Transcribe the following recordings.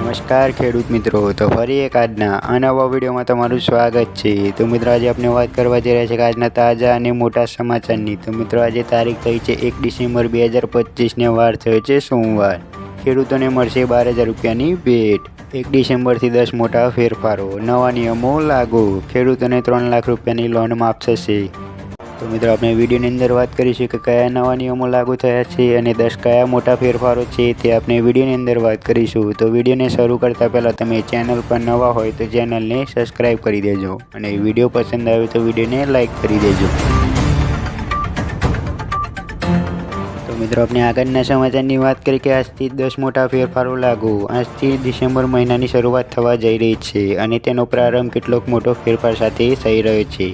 નમસ્કાર ખેડૂત મિત્રો, તો ફરી એક આજના આ નવા વિડીયોમાં તમારું સ્વાગત છે। તો મિત્રો આજે આપણે વાત કરવા જઈ રહ્યા છીએ આજના તાજા અને મોટા સમાચારની। તો મિત્રો આજે તારીખ થઈ છે 1 ડિસેમ્બર 2025 વાર થયો છે સોમવાર। ખેડૂતોને મળશે 12,000 રૂપિયાની ભેટ। 1 ડિસેમ્બરથી 10 મોટા ફેરફારો, નવા નિયમો લાગુ, ખેડૂતોને 3 લાખ રૂપિયાની લોન માફ થશે। તો મિત્રો આપણે વિડીયોની અંદર વાત કરીશું કે કયા નવા નિયમો લાગુ થયા છે અને 10 કયા મોટા ફેરફારો છે તે આપણે વિડીયોની અંદર વાત કરીશું। તો વિડીયોને શરૂ કરતાં પહેલાં તમે ચેનલ પર નવા હોય તો ચેનલને સબસ્ક્રાઈબ કરી દેજો અને વિડીયો પસંદ આવે તો વિડીયોને લાઈક કરી દેજો। તો મિત્રો આપણે આગળના સમાચારની વાત કરીએ કે આજથી 10 મોટા ફેરફારો લાગુ। આજથી ડિસેમ્બર મહિનાની શરૂઆત થવા જઈ રહી છે અને તેનો પ્રારંભ કેટલોક મોટો ફેરફાર સાથે થઈ રહ્યો છે।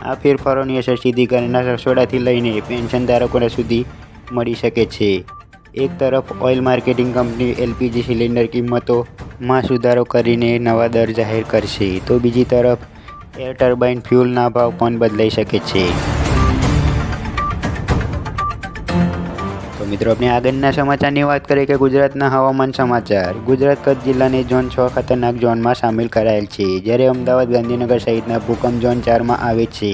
આ ફેરફારોની અસર સીધી ઘરના રસોડાથી લઈને પેન્શન ધારકોને સુધી મળી શકે છે। એક તરફ oil marketing company LPG cylinder કિંમતોમાં સુધારો કરીને નવા દર જાહેર કરશે, તો બીજી તરફ એર ટર્બાઇન ફ્યુલના ભાવ પણ બદલાઈ શકે છે। તો મિત્રો આપણે આગળના સમાચારની વાત કરીએ કે ગુજરાતના હવામાન સમાચાર। ગુજરાત કચ્છ જિલ્લાને ઝોન 6 ખતરનાક ઝોનમાં સામેલ કરાયેલ છે, જ્યારે અમદાવાદ, ગાંધીનગર સહિતના ભૂકંપ ઝોન 4માં આવે છે।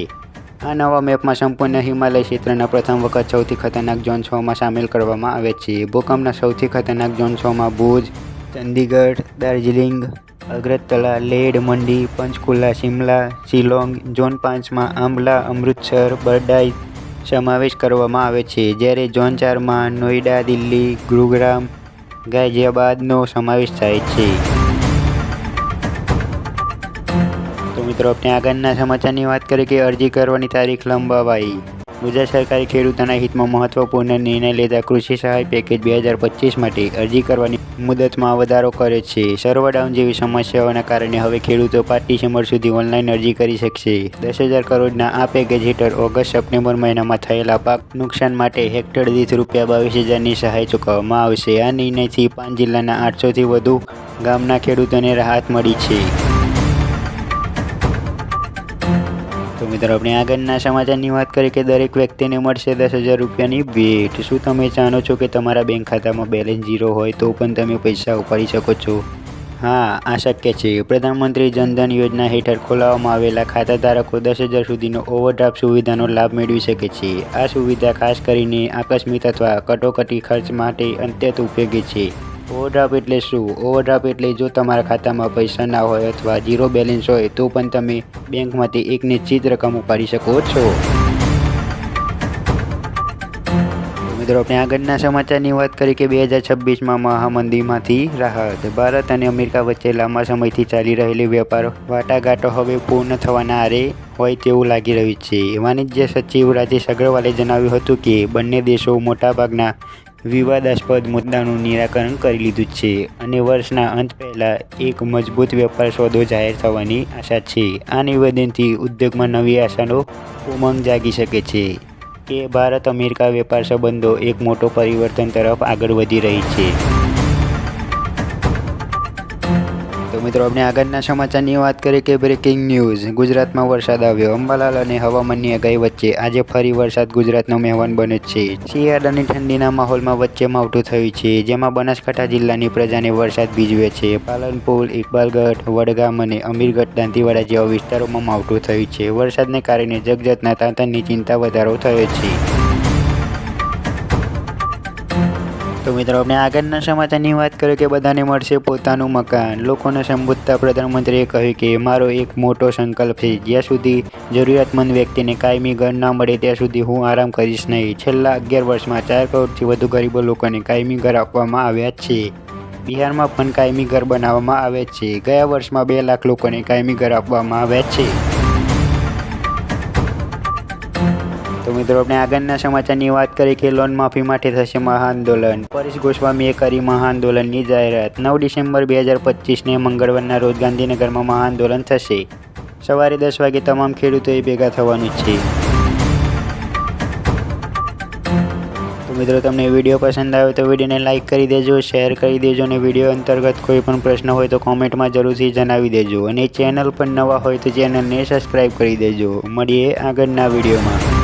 આ નવા મેપમાં સંપૂર્ણ હિમાલય ક્ષેત્રના પ્રથમ વખત સૌથી ખતરનાક ઝોન 6માં સામેલ કરવામાં આવે છે। ભૂકંપના સૌથી ખતરનાક ઝોન 6માં ભુજ, ચંદીગઢ, દાર્જિલિંગ, અગરતલા, લેહ, મંડી, પંચકુલા, શિમલા, શિલોંગ, ઝોન 5માં આંબલા, અમૃતસર, બરડાઈ સમાવેશ કરવામાં આવે છે, જ્યારે ઝોન 4માં નોઈડા, દિલ્હી, ગુરુગ્રામ, ગાઝિયાબાદનો સમાવેશ થાય છે। તો મિત્રો આપણે આગળના સમાચારની વાત કરીએ કે અરજી કરવાની તારીખ લંબાવાઈ। ગુજરાત સરકારે ખેડૂતોના હિતમાં મહત્વપૂર્ણ નિર્ણય લેતા કૃષિ સહાય પેકેજ 2025 માટે અરજી કરવાની મુદતમાં વધારો કર્યો છે। સર્વર ડાઉન જેવી સમસ્યાઓના કારણે હવે ખેડૂતો 5 ડિસેમ્બર સુધી ઓનલાઈન અરજી કરી શકશે। 10,000 કરોડના આ પેકેજ હેઠળ ઓગસ્ટ-સપ્ટેમ્બર મહિનામાં થયેલા પાક નુકસાન માટે હેક્ટર દીઠ ₹22,000ની સહાય ચૂકવવામાં આવશે। આ નિર્ણયથી 5 જિલ્લાના 800થી વધુ ગામના ખેડૂતોને રાહત મળી છે। તો મિત્રો આપણે આગળના સમાચારની વાત કરીએ કે દરેક વ્યક્તિને મળશે 10,000 રૂપિયાની ભેટ। શું તમે જાણો છો કે તમારા બેંક ખાતામાં બેલેન્સ 0 હોય તો પણ તમે પૈસા ઉપાડી શકો છો? હા, આ શક્ય છે। પ્રધાનમંત્રી જનધન યોજના હેઠળ ખોલાવવામાં આવેલા ખાતાધારકો 10,000 સુધીનો ઓવરડ્રાફ્ટ સુવિધાનો લાભ મેળવી શકે છે। આ સુવિધા ખાસ કરીને આકસ્મિક અથવા કટોકટી ખર્ચ માટે અત્યંત ઉપયોગી છે। ઓવરડ્રાફ્ટ એટલે શું? ઓવરડ્રાફ્ટ એટલે જો તમારા ખાતામાં પૈસા ના હોય અથવા 0 બેલેન્સ હોય તો પણ તમે બેંકમાંથી એક નિશ્ચિત રકમ ઉપાડી શકો છો। મિત્રો આપણે આગળના સમાચારની વાત કરીએ કે 2026માં મહામંદીમાંથી રાહત। ભારત અને અમેરિકા વચ્ચે લાંબા સમયથી ચાલી રહેલી વેપાર વાટાઘાટો હવે પૂર્ણ થવાના આરે હોય તેવું લાગી રહ્યું છે। વાણિજ્ય સચિવ રાજેશ અગ્રવાલે જણાવ્યું હતું કે બંને દેશો મોટાભાગના વિવાદાસ્પદ મુદ્દાનું નિરાકરણ કરી લીધું છે અને વર્ષના અંત પહેલાં એક મજબૂત વેપાર સોદો જાહેર થવાની આશા છે। આ નિવેદનથી ઉદ્યોગમાં નવી આશાનો ઉમંગ જાગી શકે છે કે ભારત-અમેરિકા વેપાર સંબંધો એક મોટો પરિવર્તન તરફ આગળ વધી રહી છે। તો મિત્રો આપણે આગળના સમાચારની વાત કરીએ કે બ્રેકિંગ ન્યૂઝ। ગુજરાતમાં વરસાદ આવ્યો। અંબાલાલ અને હવામાનની આગાહી વચ્ચે આજે ફરી વરસાદ ગુજરાતનો મહેમાન બન્યો છે। શિયાળાની ઠંડીના માહોલમાં વચ્ચે માવઠું થયું છે, જેમાં બનાસકાંઠા જિલ્લાની પ્રજાને વરસાદ ભીજવે છે। પાલનપુર, ઇકબાલગઢ, વડગામ અને અમીરગઢ, દાંતીવાડા જેવા વિસ્તારોમાં માવઠું થયું છે। વરસાદને કારણે જગતના તાતણની ચિંતા વધારો થયો છે। તો મિત્રો આપણે આગળના સમાચારની વાત કરીએ કે બધાને મળશે પોતાનું મકાન। લોકોને સંબોધતા પ્રધાનમંત્રીએ કહ્યું કે મારો એક મોટો સંકલ્પ છે, જ્યાં સુધી જરૂરિયાતમંદ વ્યક્તિને કાયમી ઘર ના મળે ત્યાં સુધી હું આરામ કરીશ નહીં। છેલ્લા 11 વર્ષમાં 4 કરોડથી વધુ ગરીબ લોકોને કાયમી ઘર આપવામાં આવ્યા છે। બિહારમાં પણ કાયમી ઘર બનાવવામાં આવ્યા છે। ગયા વર્ષમાં 2 લાખ લોકોને કાયમી ઘર આપવામાં આવ્યા છે। તો મિત્રો આપણે આગળના સમાચારની વાત કરીએ કે લોન માફી માટે થશે મહાઆંદોલન। પરેશ ગોસ્વામીએ કરી મહાઆંદોલનની જાહેરાત। 9 ડિસેમ્બર 2025ને મંગળવારના રોજ ગાંધીનગરમાં મહાઆંદોલન થશે। સવારે 10 વાગે તમામ ખેડૂતોએ ભેગા થવાનું છે। તો મિત્રો તમને વિડીયો પસંદ આવ્યો તો વિડીયોને લાઇક કરી દેજો, શેર કરી દેજો અને વિડીયો અંતર્ગત કોઈ પણ પ્રશ્ન હોય તો કોમેન્ટમાં જરૂરથી જણાવી દેજો અને ચેનલ પર નવા હોય તો ચેનલને સબસ્ક્રાઈબ કરી દેજો। મળીએ આગળના વિડીયોમાં।